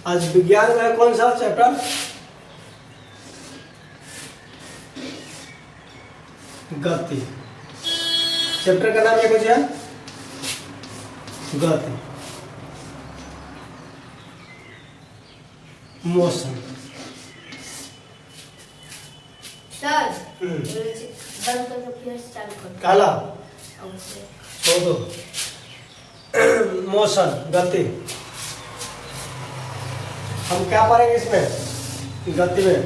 आज विज्ञान में कौन सा चैप्टर? गति। चैप्टर का नाम क्या कुछ है? गति, मोशन। सर बंद कर दो फिर स्टार्ट करो। काला अवश्य। छोड़ दो। मोशन, गति। हम क्या पढ़ेंगे इसमें? गति में।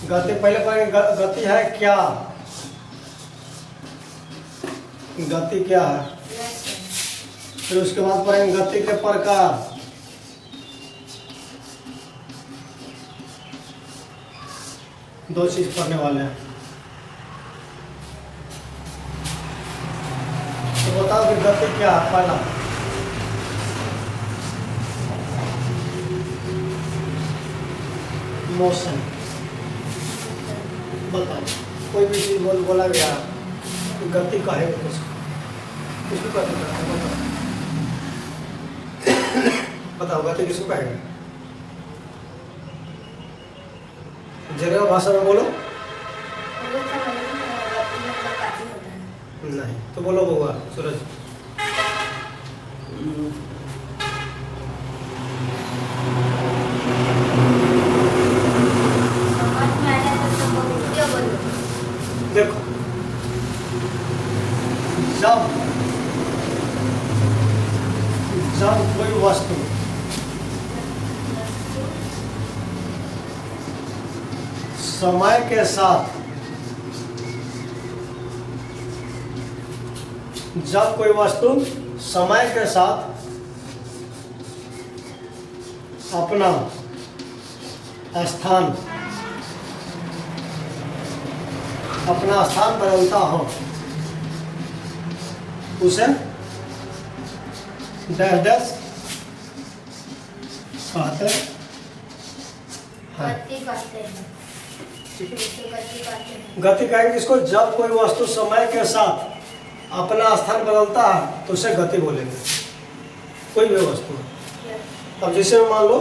गति पहले पढ़ेंगे। गति है क्या? गति क्या है? Yes sir. फिर उसके बाद पढ़ेंगे गति के प्रकार। दो चीज पढ़ने वाले हैं। तो बताओ कि गति क्या है? पहला मोशन। बताओ, कोई भी चीज बोला गया तो गति कहेगा किसको कहते हैं? बताओ गति किसको कहेगा? जनरल भाषा में बोलो। नहीं तो बोलो बउआ सूरज। देखो, जब कोई वस्तु समय के साथ, जब कोई वस्तु समय के साथ अपना स्थान बदलता हो, उसे डैश डैश कहते हैं। गति कहेंगे किसको? जब कोई वस्तु समय के साथ अपना स्थान बदलता है तो उसे गति बोलेंगे, कोई भी वस्तु। अब जैसे मान लो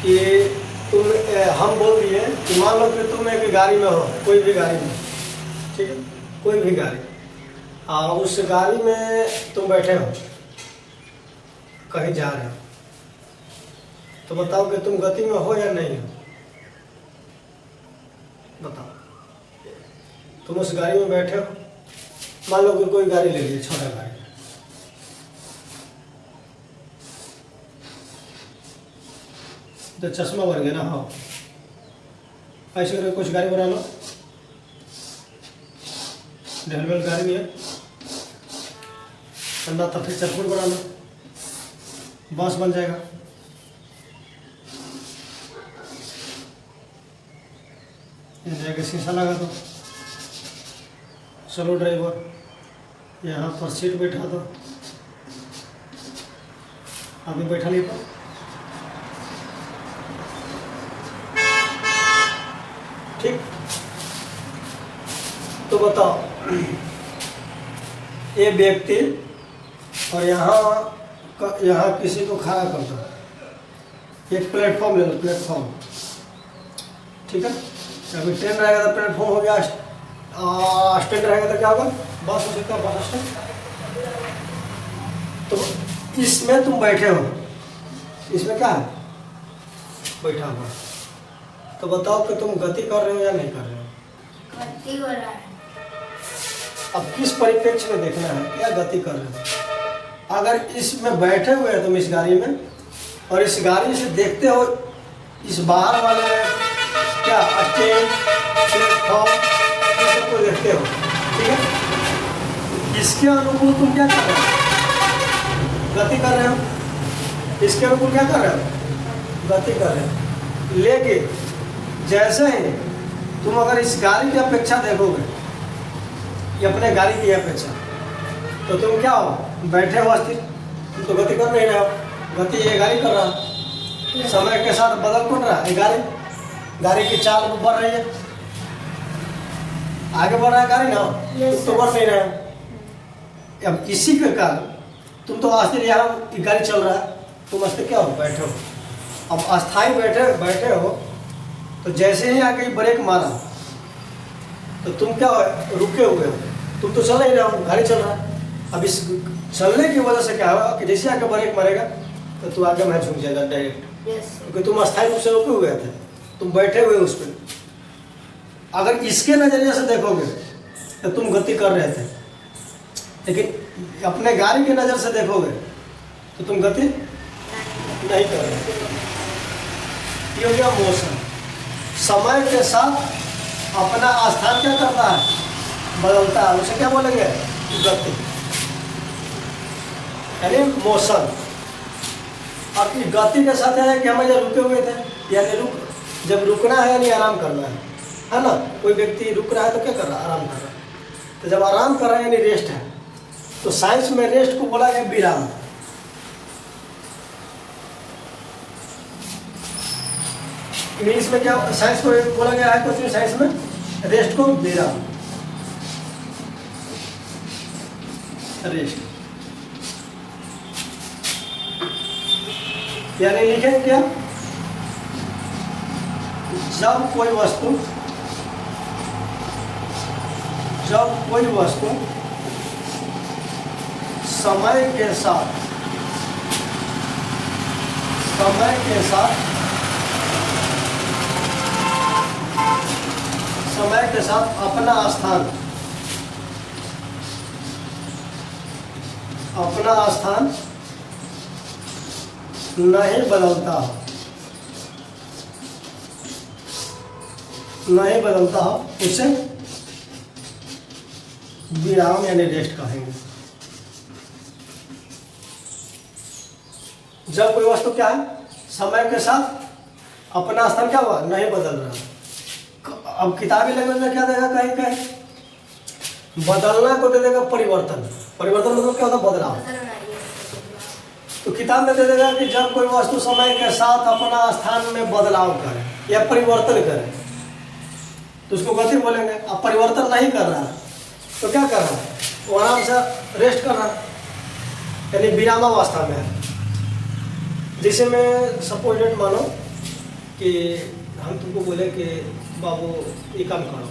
कि हम बोल दिए कि मान लो कि तुम एक गाड़ी में हो, कोई भी गाड़ी में, ठीक है, कोई भी गाड़ी, उस गाड़ी में तुम बैठे हो, कहीं जा रहे हो, तो बताओ कि तुम गति में हो या नहीं हो? बताओ। तुम उस गाड़ी में बैठे हो, मान लो कि कोई गाड़ी ले लीजिए, छोटा गाड़ी, तो चश्मा बन गया ना। हाँ, ऐसे करके कुछ गाड़ी बना लो, रेलवे गाड़ी भी है, अंदर तो फिर चरखुट बना लो, बस बन जाएगा। जाके शीशा लगा दो, चलो ड्राइवर यहाँ पर सीट बैठा दो, अभी बैठा नहीं पर ठीक। तो बताओ, ये व्यक्ति और यहाँ किसी को खड़ा कर दो, एक प्लेटफॉर्म ले लो, प्लेटफॉर्म, ठीक है। अभी ट्रेन रहेगा तो प्लेटफॉर्म हो गया, स्टैंड रहेगा तो क्या होगा? बस हो सकता है, बस स्टैंड। तो इसमें तुम बैठे हो, इसमें क्या है? बैठा हुआ। तो बताओ कि तुम गति कर रहे हो या नहीं कर रहे हो? गति हो रहा है। अब किस परिप्रेक्ष्य में देखना है, क्या गति कर रहे हो? अगर इसमें बैठे हुए हैं तुम इस गाड़ी में, और इस गाड़ी से देखते हो इस बाहर वाले क्या स्टैंड, प्लेटफॉर्म, ये सब को देखते हो, ठीक है। इसके अनुकूल तुम क्या कर रहे हो? गति कर रहे हो। इसके अनुकूल क्या कर रहे हो? गति कर रहे हो। लेकिन जैसे ही तुम अगर इस गाड़ी की अपेक्षा देखोगे, ये अपने गाड़ी की अपेक्षा, तो तुम क्या हो? बैठे हो अस्थिर, तुम तो गति कर नहीं रहे हो। गति ये गाड़ी कर रहा है, समय के साथ बदल कौन रहा है? गाड़ी की चाल बढ़ रही है, आगे बढ़ रहा है गाड़ी ना, तो बढ़ नहीं रहा है। अब इसी के कारण तुम तो अस्थिर यहाँ गाड़ी चल रहा है, तुम अस्थिर क्या हो, बैठे हो। अब अस्थाई बैठे हो तो जैसे ही आके ब्रेक मारा तो तुम क्या हो, रुके हुए हो, तुम तो चल नहीं रहे हो, गाड़ी चल रहा है। अब इस चलने की वजह से क्या होगा कि जैसे आके ब्रेक मारेगा तो तू आगे मैं झुक जाएगा डायरेक्ट, यस क्योंकि तुम अस्थायी रूप से रुके हुए थे, तुम बैठे हुए उस पर। अगर इसके नजरिए से देखोगे तो तुम गति कर रहे थे, लेकिन अपने गाड़ी की नज़र से देखोगे तो तुम गति नहीं कर रहे। ये हो गया मोशन। समय के साथ अपना स्थान क्या करता है, बदलता है, उसे क्या बोलेंगे, गति, यानी मोशन। और इस गति के साथ है कि हम जब रुके हुए थे, यानी जब रुकना है यानी आराम करना है ना। कोई व्यक्ति रुक रहा है तो क्या कर रहा है, आराम कर रहा है। तो जब आराम कर रहा है यानी रेस्ट है, तो साइंस में रेस्ट को बोला गया विराम। इंग्लिश में क्या साइंस को बोला गया है, कुछ साइंस में रेस्ट को विराम, रेस्ट। यानी लिखेंगे क्या, जब कोई वस्तु समय के साथ अपना स्थान नहीं बदलता हो, उसे विराम यानी रेस्ट कहेंगे। जब कोई वस्तु क्या है, समय के साथ अपना स्थान क्या हुआ, नहीं बदल रहा। अब किताबी लैंग्वेज में क्या देगा, कहीं बदलना को दे देगा परिवर्तन। परिवर्तन मतलब क्या होता है, बदलाव। तो किताब में दे देगा कि जब कोई वस्तु समय के साथ अपना स्थान में बदलाव करे या परिवर्तन करे तो उसको गति बोलेंगे। अब परिवर्तन नहीं कर रहा तो क्या कर रहा है, वो आराम से रेस्ट कर रहा, यानी विरामावस्था में है। जैसे मैं सपोजेट मानो कि हम तुमको बोले कि बाबू ये काम करो,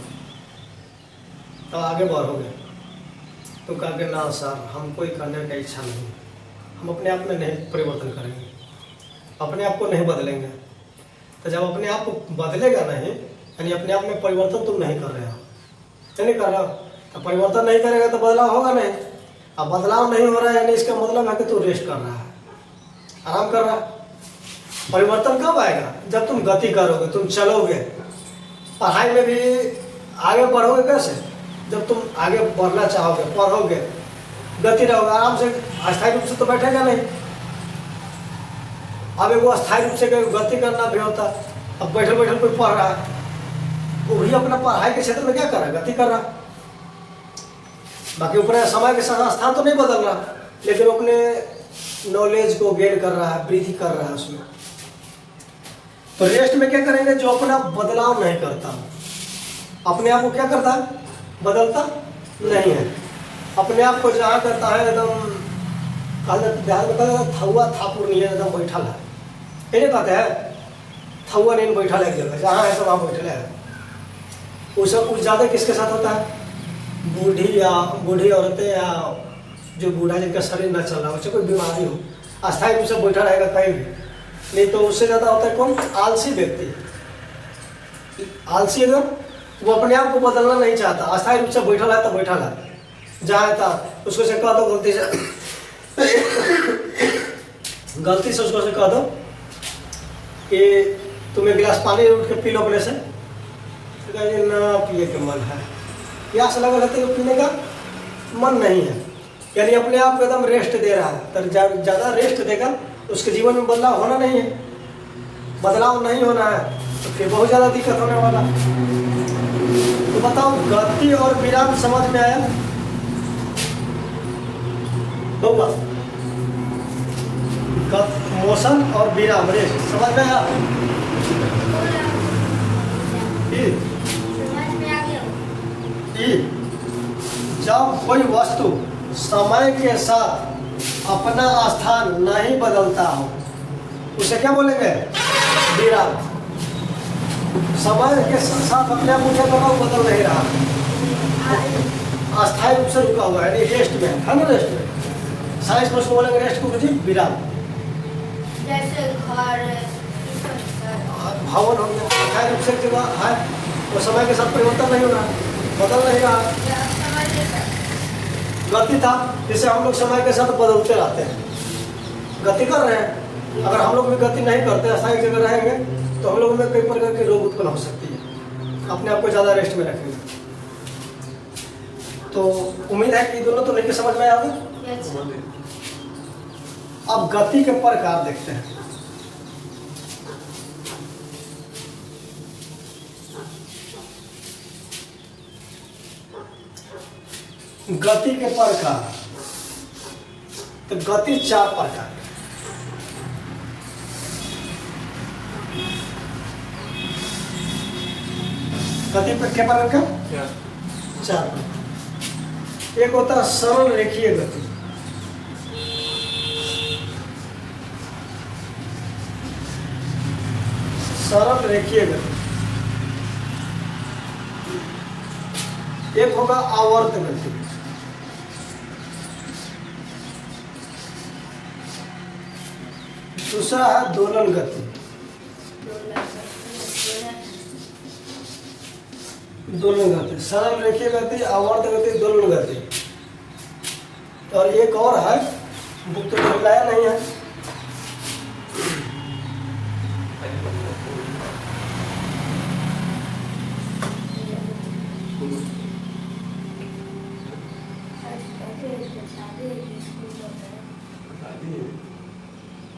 तो आगे बढ़ोगे, तो कहा कि ना सर हमको ये करने का इच्छा नहीं, हम अपने आप में नहीं परिवर्तन करेंगे, अपने आप को नहीं बदलेंगे। तो जब अपने आप को बदलेगा नहीं, यानी अपने आप में परिवर्तन तुम नहीं कर रहे हो, नहीं कर रहे हो, तो परिवर्तन नहीं करेगा तो बदलाव होगा नहीं। अब बदलाव नहीं हो रहा है यानी इसका मतलब है कि तू रेस्ट कर रहा है, आराम कर रहा है। परिवर्तन कब आएगा, जब तुम गति करोगे, तुम चलोगे। पढ़ाई में भी आगे बढ़ोगे कैसे, जब तुम आगे बढ़ना चाहोगे, पढ़ोगे, गति रहोगे, आराम से। अस्थायी रूप से तो बैठेगा नहीं। अब एक वो अस्थायी रूप से गति करना भी होता। अब बैठे बैठे कोई पढ़ रहा है, वो भी अपना पढ़ाई के क्षेत्र में क्या कर रहा है, गति कर रहा। बाकी ऊपर समय के साथ स्थान तो नहीं बदल रहा, लेकिन वो अपने नॉलेज को गेन कर रहा है, वृद्धि कर रहा है उसमें। तो रेस्ट में क्या करेंगे, जो अपना बदलाव नहीं करता, अपने आप को क्या करता है, बदलता नहीं है, अपने आप को जहाँ करता है एकदम ध्यान में कहता थौआ थापुर नहीं है, एकदम बैठा है। ये नहीं कहते हैं थौआ नहीं बैठा है, एक जगह जहाँ है तो वहाँ बैठे है। उस ज़्यादा किसके साथ होता है, बूढ़ी औरतें या जो बूढ़ा जिनका शरीर न चल रहा हो, चाहे कोई बीमारी हो, अस्थायी रूप से बैठा रहेगा कहीं भी नहीं। तो उससे ज़्यादा होता है कौन, आलसी व्यक्ति। आलसी अगर वो अपने आप को बदलना नहीं चाहता, अस्थायी रूप से बैठा है तो बैठा है, जहाँ था उसको से कह दो गलती से उसको से कह दो कि तुम एक गिलास पानी उठ के पी लो अपने से, तो कहेंगे ना पिए के मन है, प्यास लगा रहते हुए पीने का मन नहीं है, यानी अपने आप को एकदम रेस्ट दे रहा है। तो ज़्यादा रेस्ट देगा उसके जीवन में बदलाव होना नहीं है, बदलाव नहीं होना है तो फिर बहुत ज़्यादा दिक्कत होने वाला। तो बताओ गति और विराम समझ में आया होगा, मोशन और विराम रेस्ट समझ में आया। जब कोई वस्तु समय के साथ अपना स्थान नहीं बदलता हो उसे क्या बोलेंगे? विराम। समय के साथ अपने आप मुझे बदल नहीं रहा, अस्थायी रूप से रुका हुआ है, यानी रेस्ट में है ना, रेस्ट में। साइंस में उसको बोलेंगे रेस्ट को जी विराम। जैसे घर भवन हो गया, अस्थायी रूप से जगह है, वो समय के साथ परिवर्तन नहीं हो रहा, बदल नहीं रहा। गति था, जिसे हम लोग समय के साथ बदलते रहते हैं, गति कर रहे हैं। अगर हम लोग भी गति नहीं करते, अस्थायी जगह रहेंगे, तो हम लोग में कई प्रकार के रोग उत्पन्न हो सकती है, अपने आप को ज़्यादा रेस्ट में रखेंगे। तो उम्मीद है कि दोनों तो लेके समझ में आएगा। अब गति के प्रकार देखते हैं। गति के प्रकार, तो गति 4 प्रकार। गति पर क्या प्रकार का? 4 प्रकार। एक होता है सरल रेखीय गति, सरल रेखीय गति। एक होगा आवर्त गति, दूसरा है दोलन गति, दोलन गति, सरल रेखीय गति, आवर्त गति, दोलन गति। और एक और है, बुक तो बताया नहीं है,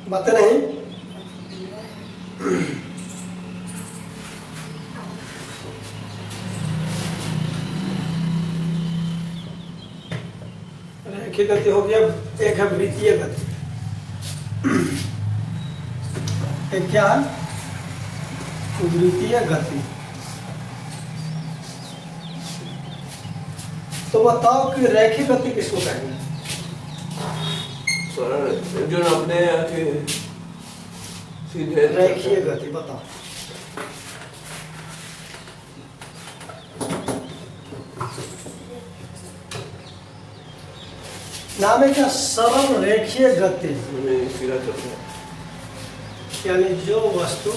बातें नहीं। रेखीय गति हो गया, एक है वृत्तीय गति। एक क्या है? वृत्तीय गति। तो बताओ कि रेखीय गति किसको कहेंगे? जो अपने सीधे रेखीय गति बताओ। नाम है क्या? सरल रेखीय गति, सीधा चलता है, यानी जो वस्तु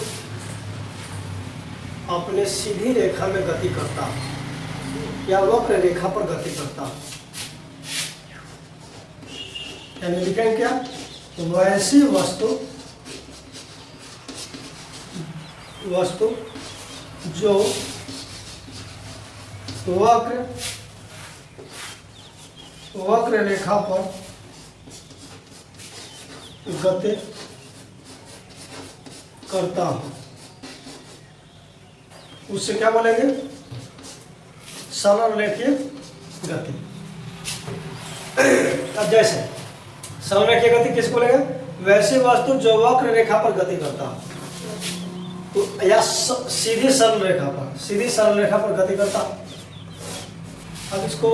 अपने सीधी रेखा में गति करता या वक्र रेखा पर गति करता, यानी लिखेंगे क्या? वैसी वस्तु जो वक्र रेखा पर गति करता हो, उससे क्या बोलेंगे? सरल रेखीय गति। अब जैसे सरल रेखीय गति किस बोलेंगे? वैसी वस्तु जो वक्र रेखा पर गति करता हो, तो या सीधी सरल रेखा पर, सीधी सरल रेखा पर गति करता। अब इसको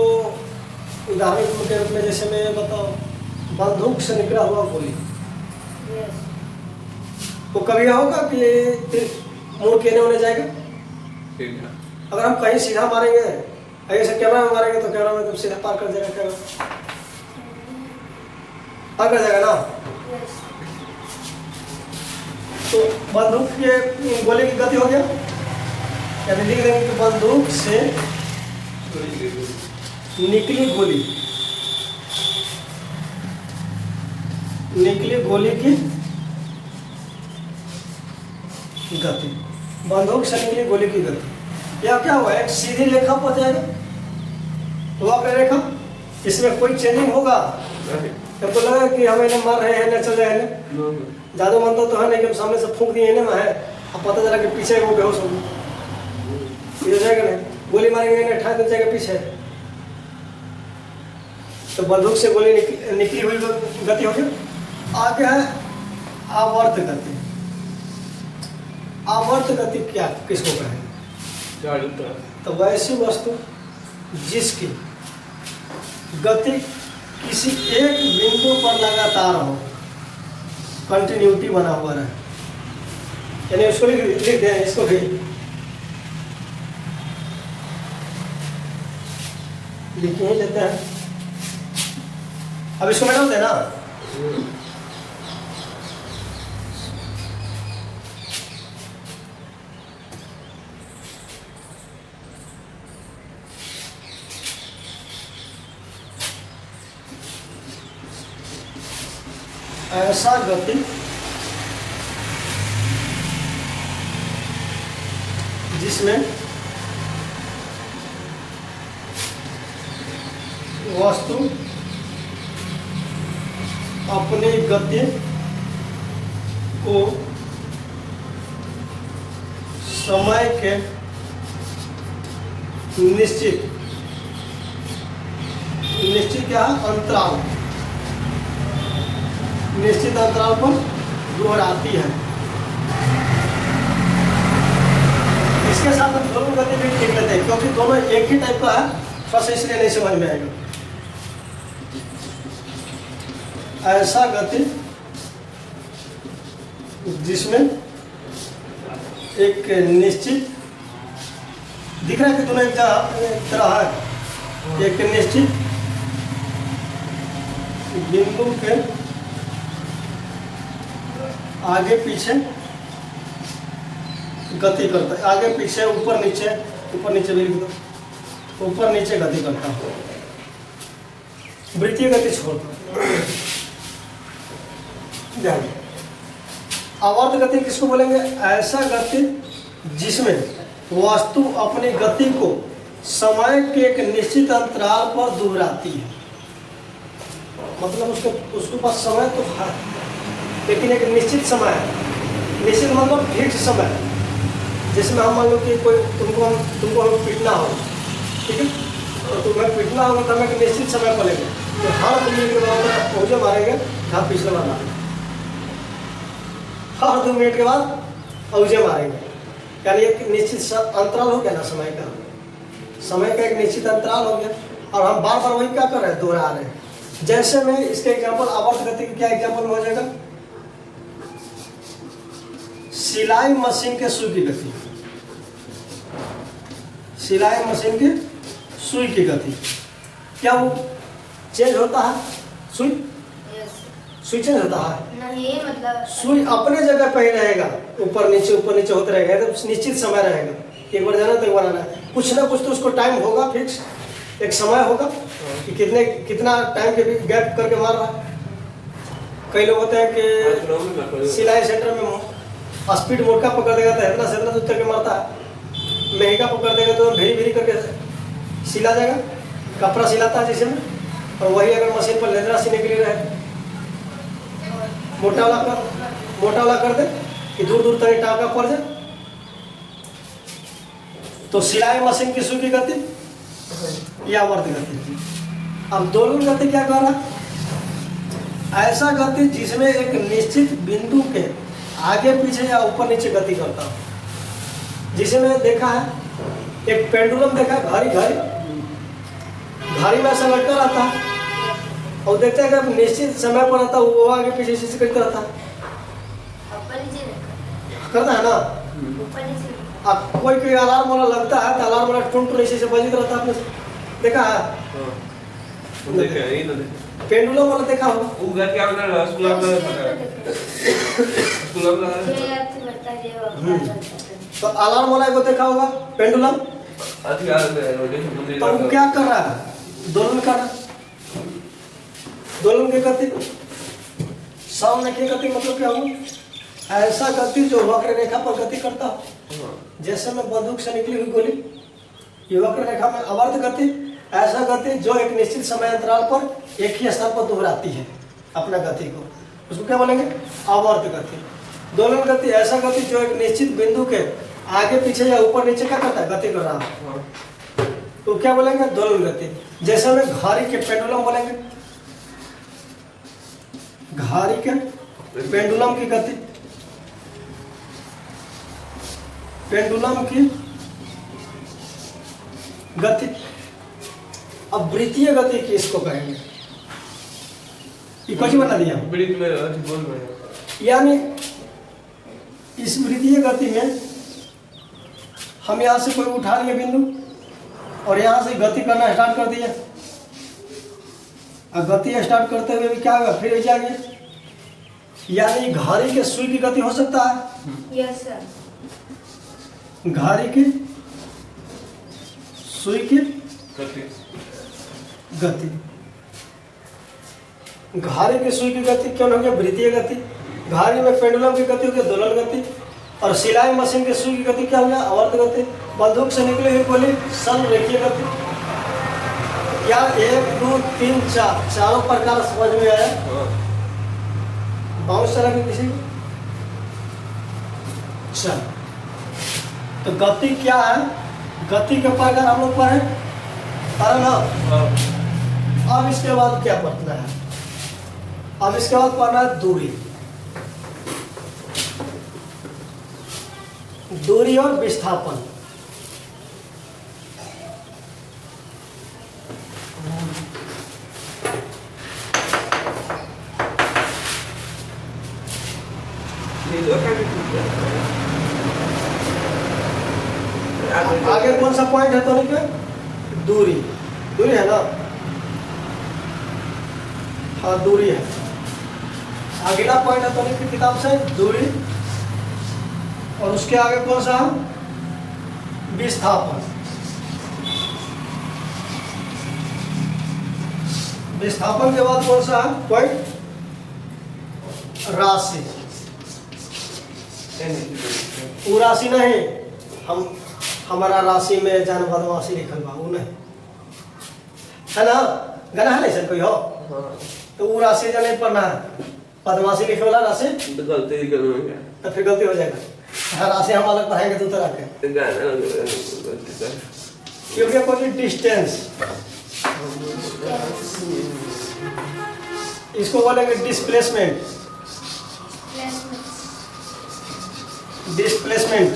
उदाहरण के रूप में जैसे मैं बताओ, बंदूक से निकला हुआ गोली, तो कभी होगा कि मुड़ के होने जाएगा? अगर हम कहीं सीधा मारेंगे, ऐसे कैमरा में मारेंगे, तो कैमरा में तो सीधा पार कर जाएगा, कैमरा पार कर जाएगा ना। तो बंदूक के गोले की गति हो गया, यानी लिख देंगे कि बंदूक से निकली गोली की गति, बंदूक से निकली गोली की गति। या क्या हुआ? एक सीधी रेखा पर जाएगा, वक्र रेखा, इसमें कोई चेंजिंग होगा? तब तो लगा कि हम इन्हें मार रहे हैं, चल रहे हैं, जादू मंत्र तो है नहीं कि हम सामने से फूंक दिए ना है, अब पता चला कि पीछे वो बेहोश हो गया, जाएगा नहीं, गोली मारेंगे इन्हें ठा जाएगा पीछे। तो बंदूक से गोली निकली हुई गति हो गई। आगे है आवर्त गति। आवर्त गति क्या किसको कहेंगे? तो वैसी वस्तु जिसकी गति किसी एक बिंदु पर लगातार हो, कंटिन्यूटी बना हुआ रहे, यानी उसको लिख दें, इसको भी लिख ही लेते हैं। अब इसको मिटा देना, ऐसा गति जिसमें वस्तु अपनी गति को समय के निश्चित क्या अंतराल, निश्चित अंतराल पर दोहराती है। इसके साथ हम दोनों गति भी लिख लेते हैं, क्योंकि दोनों एक ही टाइप का है, बस इसलिए नहीं समझ में आएगा। ऐसा गति जिसमें एक निश्चित, दिख रहा है कि दोनों एक तरह है, एक निश्चित बिंदु के आगे पीछे गति करता है, आगे पीछे ऊपर नीचे भी लिख दो, ऊपर नीचे गति करता है, वृत्तीय गति छोड़ता। ध्यान, आवर्त गति किसको बोलेंगे? ऐसा गति जिसमें वस्तु अपनी गति को समय के एक निश्चित अंतराल पर दोहराती है, मतलब उसके पास समय तो है लेकिन एक निश्चित समय है, निश्चित मतलब फिक्स समय, जिसमें हम मान लो कि कोई तुमको हमें पीटना हो, ठीक है, तो तुम्हें पीटना होगा तो हमें एक निश्चित समय पर लेंगे, तो हर 2 मिनट के बाद पहुँचे मारेंगे, हाँ पिछले वाला, हर 2 मिनट के बाद औजे मारेंगे, यानी एक निश्चित अंतराल हो गया ना समय का, समय का एक निश्चित अंतराल हो गया, और हम बार बार वही क्या कर रहे हैं, दोहरा रहे हैं। जैसे में इसके एग्जाम्पल आवर्त गति के क्या एग्जाम्पल में हो जाएगा? सिलाई मशीन के सुई की गति, सिलाई मशीन की सुई की गति, क्या वो चेंज होता है? सुई चेंज होता है? नहीं, मतलब सुई अपने जगह पे ही रहेगा, ऊपर नीचे होता रहेगा, तो निश्चित समय रहेगा, एक बार जाना तो एक बार आना, कुछ ना कुछ तो उसको टाइम होगा, फिक्स एक समय होगा कि कितना टाइम के गैप करके मार रहा है। कई लोग होते हैं कि सिलाई सेंटर में स्पीड मोटका पकड़ देगा तो इतना से इतना दूर करके मारता है, महंगा पकड़ देगा तो भेरी करके सिला जाएगा, कपड़ा सिलाता है जिसमें, और वही अगर मशीन पर लेदरा सीने के लिए रहे, मोटा वाला कर दे कि दूर तक टाँका पड़ जाए, तो सिलाई मशीन की सुई की गति या आवर्त गति। अब दोलन गति क्या कर रहा है? ऐसा गति जिसमें एक निश्चित बिंदु के आगे पीछे या ऊपर नीचे गति करता हूँ। जिसे मैंने देखा है, एक पेंडुलम देखा है, घड़ी में ऐसा लटका रहता है, और देखते हैं कि निश्चित समय पर रहता है, वो आगे पीछे से करता रहता है, करता है ना। अब कोई अलार्म वाला लगता है तो अलार्म वाला टुन नीचे से बजित रहता है, आपने देखा है? पेंडुलम वाला देखा हो? तो अलार्म वाला को देखा होगा पेंडुलम, तो वो क्या कर रहा है? दोलन कर रहा है, दोलन की गति, सामने की गति मतलब क्या होगा? ऐसा गति जो वक्र रेखा पर गति करता हो, जैसे में बंदूक से निकली हुई गोली, ये वक्र रेखा में आवर्त गति, ऐसा गति जो एक निश्चित समय अंतराल पर एक ही स्थान पर दोहराती है अपना गति को, उसको क्या बोलेंगे? आवर्त गति। दोलन गति ऐसा गति जो एक निश्चित बिंदु के आगे पीछे या ऊपर नीचे क्या करता है? गति कर रहा है, तो क्या बोलेंगे? दोलन गति। जैसे में घड़ी के पेंडुलम बोलेंगे, घड़ी के पेंडुलम की गति, पेंडुलम की गति। अब वृत्तीय गति किसको कहेंगे? ये कुछ बना दिया वृत्त में बोल रहे यानी इस वृत्तीय गति में हम यहाँ से कोई उठा लिए बिंदु और यहाँ से गति करना स्टार्ट कर दिया। अब गति स्टार्ट करते हुए भी क्या होगा, फिर जा गया। यानी घड़ी के सुई की गति हो सकता है। Yes sir. घड़ी की सुई की गति, घड़ी की सुई की गति क्यों हो गया, वृत्तीय गति। घड़ी में पेंडुलम की गति हो गई दोलन गति, और सिलाई मशीन की सुई की गति क्या हो गया, आवर्त गति। बंदूक से निकली हुई गोली सरल रेखीय गति। यार 1 2 3 4 चारों प्रकार समझ में आया। बाउंस चला कि किसी चल, तो गति क्या है, गति के प्रकार हम लोग पढ़े अरे ना। अब इसके बाद क्या पढ़ना है, अब इसके बाद पढ़ना है दूरी, दूरी और विस्थापन। आगे कौन सा पॉइंट है तो नहीं, दूरी, दूरी है ना, हाँ दूरी है। अगला पॉइंट है तो नहीं की किताब से दूरी, और उसके आगे कौन सा, विस्थापन। विस्थापन के बाद कौन सा है पॉइंट, राशि। वो राशि नहीं, हम हमारा राशि में जान बदमाशी लिखल बा, वो नहीं है ना, गाना है नहीं सर कोई हो, तो वो राशि नहीं पढ़ना है, बदमाशी लिखे वाला राशि तो गलती करूँगा तो फिर गलती हो जाएगा। हाँ राशि हम अलग पढ़ाएंगे तो तरह के, क्योंकि कोई डिस्टेंस, इसको बोलेंगे डिस्प्लेसमेंट, डिस्प्लेसमेंट।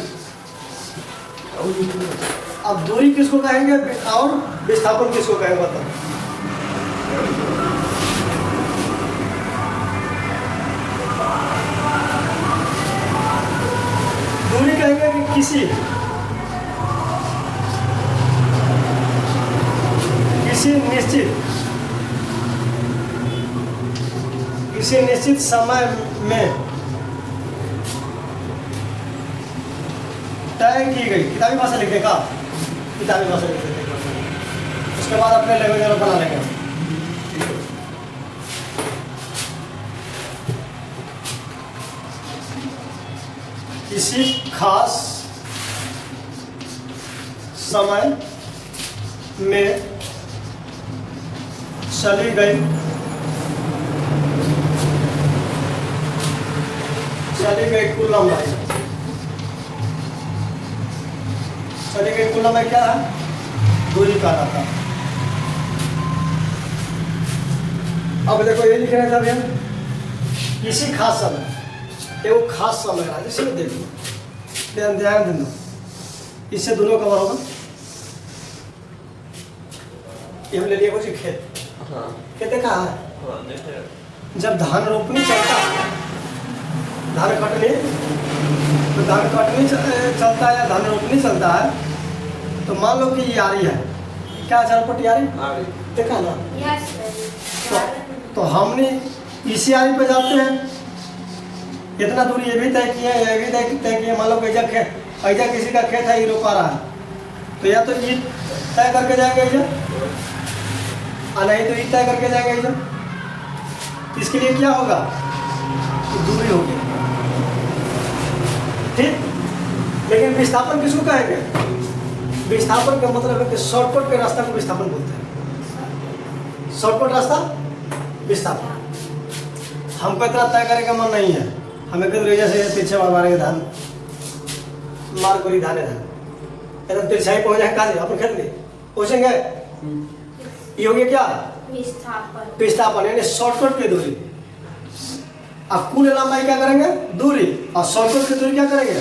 अब दूरी किसको कहेंगे और विस्थापन किसको कहेंगे बताओ। दूरी कहेंगे कि किसी निश्चित समय में तय की गई, किताबी भाषा लिखने का, किताबी भाषा लिखने का, उसके बाद अपने लैंग्वेज बना लेंगे। किसी खास समय में चली गई कुल लंबाई, चली गई कुल लंबाई क्या है, दूरी का था। अब देखो ये लिख रहे थे भैया, किसी खास समय, वो खास समय रहा, इसमें देखो ध्यान दो, इससे दोनों कवर होगा। ये हम ले लिया कुछ खेत, खेत कहाँ है, जब धान रोपनी चलता है, धान कटनी, तो धान कटनी चलता है या धान रोपनी चलता है, तो मान लो कि ये यारी है, क्या झरपट यारी देखा ना। तो हमने इसी यारी पे जाते हैं, इतना दूरी ये भी तय किया है, ये भी तय किया। मान लो ऐजा किसी का खेत है, ये रोपा रहा है, तो या तो ये तय करके जाएंगे ऐजा, और नहीं तो ये तय करके जाएंगे ऐजा। इसके लिए क्या होगा, तो दूरी होगी, ठीक। लेकिन विस्थापन किसको कहेंगे, विस्थापन का मतलब है कि शॉर्टकट के रास्ता को विस्थापन बोलते हैं। शॉर्टकट रास्ता विस्थापन। हमको इतना तय करने का मन नहीं है, हमें कद रेजा से पीछे मारेंगे धान, मार गोली धाने धान एकदम तिरछाई पहुंच जाए, कहा अपन खेत में पहुंचेंगे। ये हो गया क्या, विस्थापन, यानी शॉर्टकट की दूरी। अब कुल लंबाई क्या करेंगे, दूरी, और शॉर्टकट की दूरी क्या करेंगे,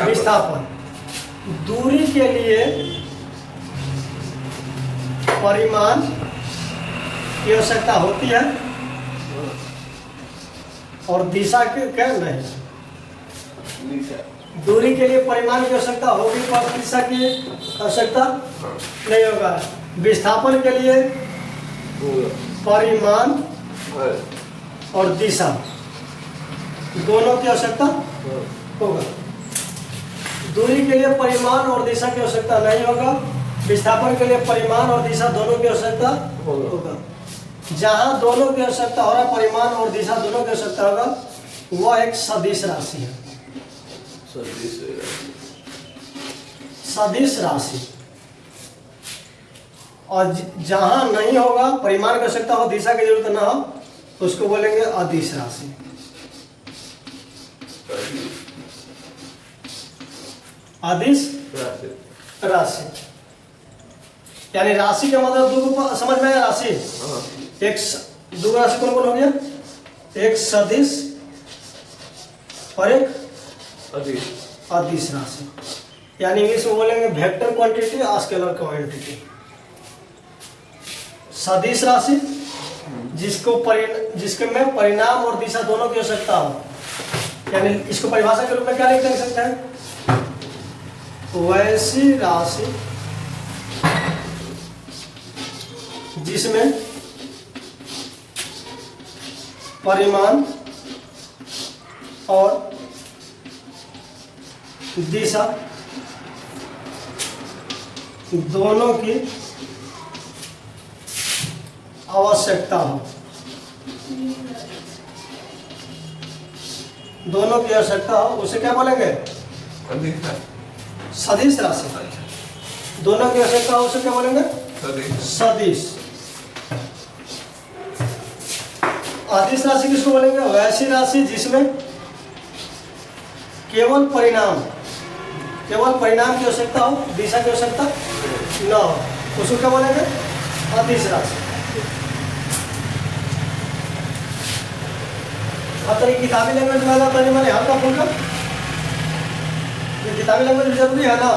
विस्थापन। दूरी के लिए परिमाण की आवश्यकता होती है, और दिशा के क्या नहीं। दिशा। दूरी के लिए परिमाण की आवश्यकता होगी पर दिशा की आवश्यकता हाँ। नहीं होगा। विस्थापन के लिए होगा। परिमाण है। और दिशा दोनों की आवश्यकता हाँ। होगा। दूरी के लिए परिमाण और दिशा की आवश्यकता नहीं होगा। विस्थापन के लिए परिमाण और दिशा दोनों की आवश्यकता होगा। जहाँ दोनों की आवश्यकता हो रहा, परिमाण और दिशा दोनों की आवश्यकता होगा, वह एक सदिश राशि है। सदिश राशि। सदिश राशि। और जहाँ नहीं होगा, परिमाण की आवश्यकता हो, दिशा की जरूरत ना हो, तो उसको बोलेंगे अदिश राशि। अदिश राशि। राशि यानी राशि का मतलब दो समझ में आया। राशि हाँ। एक दो राशि कौन कौन हो गया? एक सदिश और एक अदिश। अदिश राशि। यानी इंग्लिश में बोलेंगे वेक्टर क्वांटिटी और स्केलर क्वांटिटी। सदिश राशि जिसके में परिणाम और दिशा दोनों की आवश्यकता हो। यानी इसको परिभाषा के रूप में क्या लिख सकते हैं? वैसी राशि जिसमें परिमाण और दिशा दोनों की आवश्यकता हो। दोनों की आवश्यकता हो, उसे क्या बोलेंगे? अदिश। सदिश राशि। दोनों की आवश्यकता हो, उसे क्या बोलेंगे? सदिश। सदिश। अदिश राशि किसको बोलेंगे? वैसी राशि जिसमें केवल परिणाम की आवश्यकता हो, दिशा की आवश्यकता न हो, उसको क्या बोलेंगे? अदिश राशि। अब तो किताबी लैंग्वेज में तो मैंने हल्का फुल्का, ये किताबी लैंग्वेज जरूरी है ना।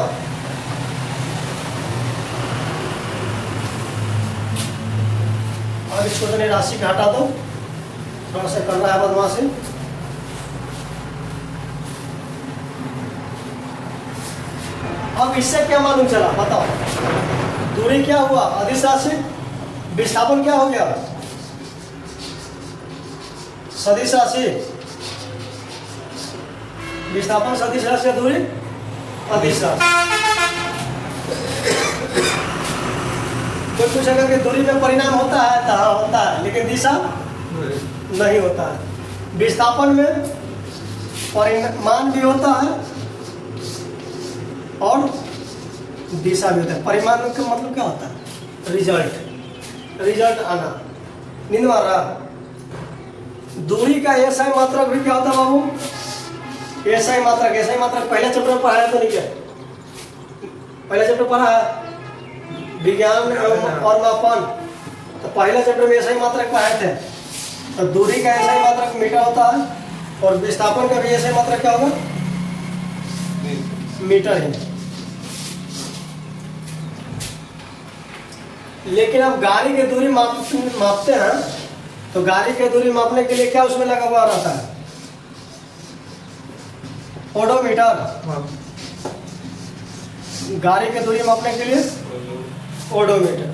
और इसको तो राशि का हटा दो, थोड़ा सा कर रहा है बदमाशी। अब इससे क्या मालूम चला बताओ? दूरी क्या हुआ? अदिश राशि। विस्थापन क्या हो गया? सदिश राशि। विस्थापन सदिश राशि, दूरी अदिश राशि। कोई पूछेगा कि दूरी में परिणाम होता है? तो हाँ होता है, लेकिन दिशा नहीं होता है। विस्थापन में परिमाण भी होता है और दिशा भी होता है। परिमाण का मतलब क्या होता है? रिजल्ट आना। नींद मार रहा। दूरी का एसआई मात्रक भी क्या होता है बाबू? एसआई मात्रक पहले चैप्टर में पढ़ाया तो नहीं क्या? पहला चैप्टर पढ़ा है विज्ञान और मापन, तो पहले चैप्टर में एसआई मात्रक पढ़ाए थे। तो दूरी का एसआई मात्रक मीटर होता है और विस्थापन का भी एसआई मात्रक क्या होगा? मीटर ही। लेकिन अब गाड़ी की दूरी मापते हैं, तो गाड़ी की दूरी मापने के लिए क्या उसमें लगा हुआ रहता है? ओडोमीटर। गाड़ी की दूरी मापने के लिए ओडोमीटर।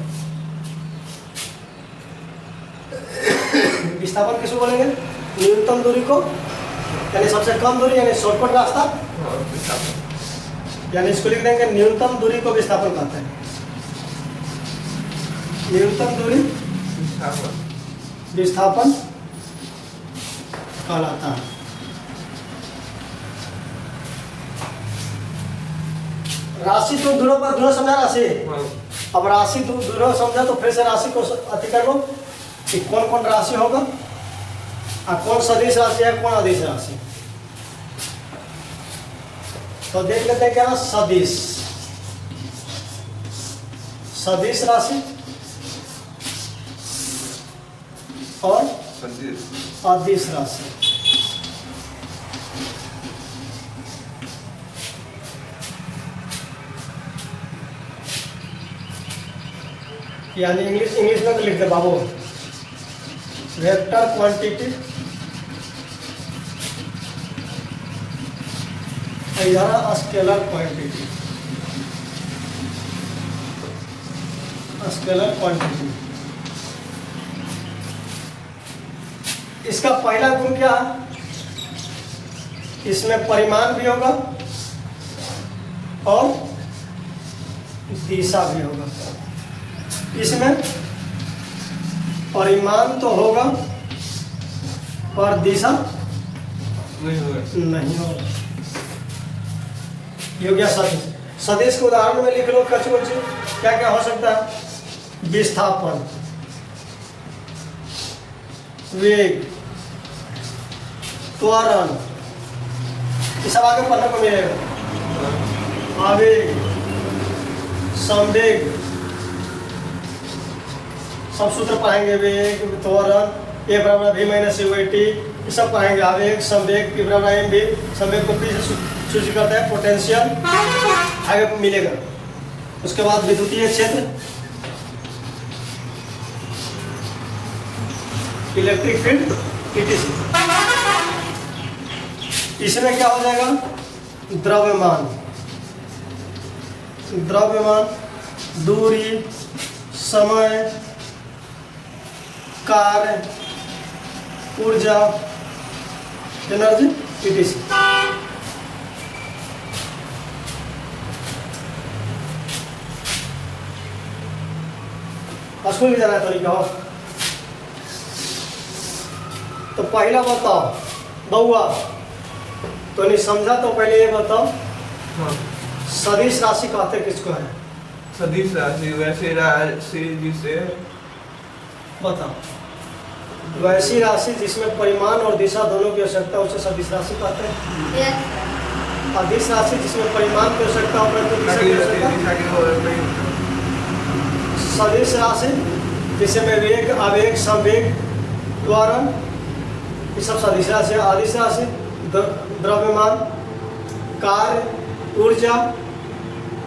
विस्थापन किसको बोलेंगे? न्यूनतम दूरी को, यानी सबसे कम दूरी, यानी शॉर्टकट रास्ता। यानी इसको लिख देंगे न्यूनतम दूरी को विस्थापन कहते हैं। न्यूनतम दूरी विस्थापन कहलाता है। राशि तो दूर समझा राशि। अब राशि दूर समझा तो फिर से राशि को अति कर लो कि कौन कौन राशि होगा और कौन सदिश राशि है, कौन अदिश राशि। तो देख लेते हैं क्या? सदिश राशि और अदिश राशि। यानी इंग्लिश में तो लिख दे बाबू, वेक्टर क्वांटिटी इधर स्केलर क्वांटिटी, स्केलर क्वांटिटी। इसका पहला गुण क्या है? इसमें परिमाण भी होगा और दिशा भी होगा। इसमें परिमाण तो होगा पर दिशा नहीं होगा। नहीं होगा। ये हो गया सदिश। सदिश के उदाहरण में लिख लो कछ कुछ, क्या क्या हो सकता है? विस्थापन, वेग, त्वरण, ये सब आगे पढ़ने को मिलेगा। आवेग, संवेग, सब सूत्र पढ़ेंगे। वेग, त्वरण, ए बराबर v माइनस टी, ये सब पढ़ेंगे। आवेग, संवेग, p बराबर mv, संवेग को p से सूचित करता है, पोटेंशियल आगे मिलेगा। उसके बाद विद्युतीय क्षेत्र, इलेक्ट्रिक फील्ड, etc। इसमें क्या हो जाएगा? द्रव्यमान, द्रव्यमान, दूरी, समय, कार्य, ऊर्जा, एनर्जी, etc। स्कूल भी जाना है तो नहीं कहो। तो पहला बताओ बउआ, तो नहीं समझा तो पहले ये बताओ, हाँ। सदिश राशि कहते किसको है? सदिश राशि वैसे राशि जिसे बताओ। वैसी राशि जिसमें परिमाण और दिशा दोनों की आवश्यकता, उसे सदिश राशि कहते हैं। Yes. अदिश राशि जिसमें परिमाण की आवश्यकता और परंतु दिशा की आवश्यकता। सदिश राशि जिसमें वेग, आवेग, संवेग, त्वरण, ये सब सदिश राशि। अदिश राशि द्रव्यमान, कार्य, ऊर्जा,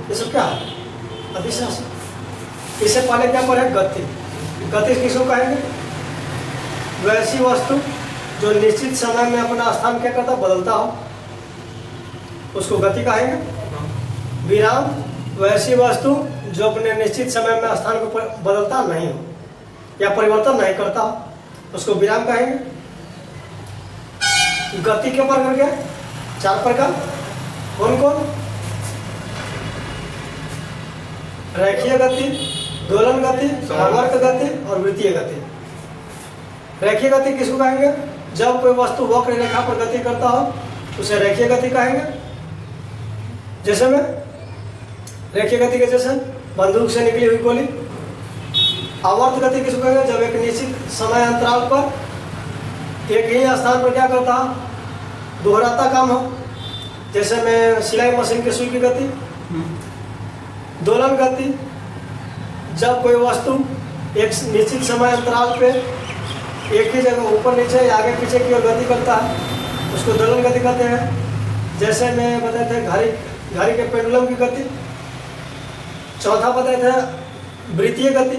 ये सब क्या है? अदिश राशि। इससे पहले क्या पढ़े? गति। गति किसको कहेंगे? वैसी वस्तु जो निश्चित समय में अपना स्थान क्या करता, बदलता हो, उसको गति कहेंगे। विराम, वैसी वस्तु जो अपने निश्चित समय में स्थान को बदलता नहीं हो या परिवर्तन नहीं करता, उसको विराम कहेंगे। गति के प्रकार क्या? 4 प्रकार। कौन कौन? रेखीय गति, दोलन गति, आवर्त गति और वृत्तीय गति। रेखीय गति किसको कहेंगे? जब कोई वस्तु वक्र रेखा पर गति करता हो उसे रेखीय गति कहेंगे। जैसे में रेखीय गति के जैसे बंदूक से निकली हुई गोली। आवर्त गति किसको कहेंगे? जब एक निश्चित समय अंतराल पर एक ही स्थान पर क्या करता, दोहराता काम हो। जैसे में सिलाई मशीन की सुई की गति। दोलन गति, जब कोई वस्तु एक निश्चित समय अंतराल पे एक ही जगह ऊपर नीचे या आगे पीछे की ओर गति करता है, उसको दोलन गति कहते हैं। जैसे मैं बताए थे घड़ी के पेंडुलम की गति। चौथा बताए थे वृत्तीय गति,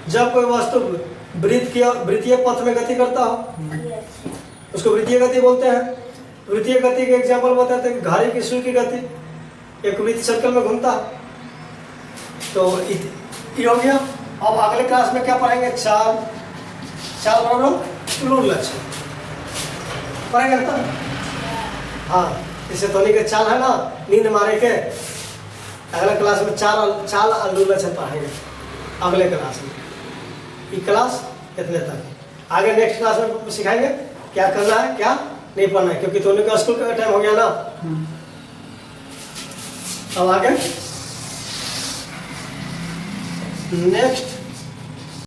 जब कोई वस्तु वृत्तीय पथ में गति करता हो Yes. उसको वृत्तीय गति बोलते हैं। वृत्तीय गति के एग्जाम्पल बताते हैं। घड़ी की सुई की गति, एक वृत्त सर्कल में घूमता। तो ये हो गया। अब अगले क्लास में क्या पढ़ेंगे? चाल बराबर लूर लक्ष्य पढ़ेंगे ना? हाँ, इसे धोनी के चाल है ना, नींद मारे के। अगले क्लास में चाल और लूर लक्ष्य पढ़ेंगे अगले क्लास में। ये क्लास इतने तक। आगे नेक्स्ट क्लास में सिखाएंगे क्या करना है, क्या नहीं पढ़ना है, क्योंकि दोनों का स्कूल का टाइम हो गया ना। अब आगे नेक्स्ट